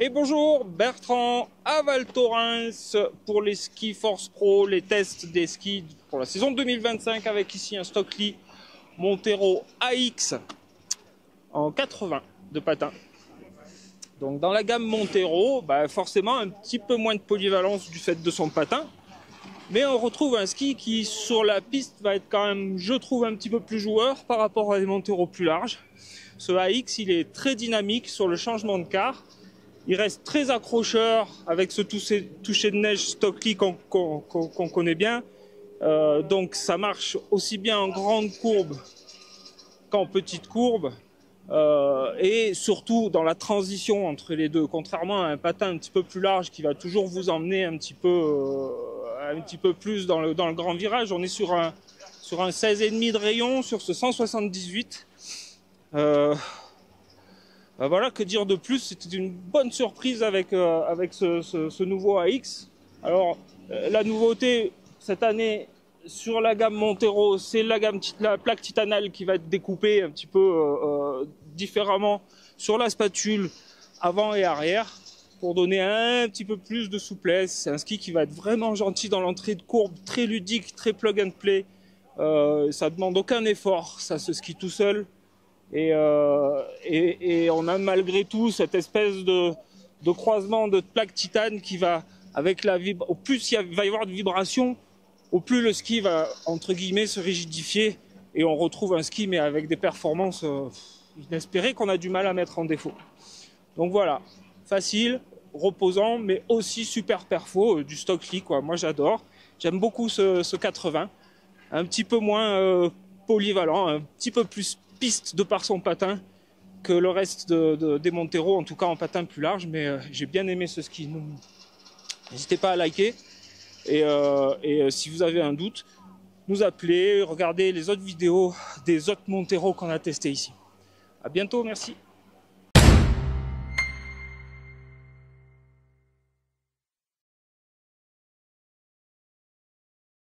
Et bonjour, Bertrand à Val Thorens pour les skis Force Pro, les tests des skis pour la saison 2025 avec ici un Stockli Montero AX en 80 de patin. Donc dans la gamme Montero, forcément un petit peu moins de polyvalence du fait de son patin, mais on retrouve un ski qui sur la piste va être quand même, je trouve, un petit peu plus joueur par rapport à des Montero plus larges. Ce AX, il est très dynamique sur le changement de quart. Il reste très accrocheur avec ce toucher de neige Stockli qu'on connaît bien. Donc ça marche aussi bien en grande courbe qu'en petite courbe. Et surtout dans la transition entre les deux. Contrairement à un patin un petit peu plus large qui va toujours vous emmener un petit peu plus dans le grand virage. On est sur un 16,5 de rayon sur ce 178. Voilà, que dire de plus, c'était une bonne surprise avec ce nouveau AX. Alors, la nouveauté cette année sur la gamme Montero, c'est la plaque titanale qui va être découpée un petit peu différemment sur la spatule avant et arrière pour donner un petit peu plus de souplesse. C'est un ski qui va être vraiment gentil dans l'entrée de courbe, très ludique, très plug and play. Ça demande aucun effort, ça se skie tout seul. Et on a malgré tout cette espèce de croisement de plaques titane qui va, avec au plus il va y avoir de vibrations, au plus le ski va, entre guillemets, se rigidifier. Et on retrouve un ski, mais avec des performances inespérées qu'on a du mal à mettre en défaut. Donc voilà, facile, reposant, mais aussi super perfo, du Stockli, quoi. Moi j'adore. J'aime beaucoup ce 80. Un petit peu moins polyvalent, un petit peu plus piste de par son patin que le reste des Montero, en tout cas en patin plus large, mais j'ai bien aimé ce ski. N'hésitez pas à liker et si vous avez un doute, nous appeler, regardez les autres vidéos des autres Montero qu'on a testés ici. À bientôt, merci.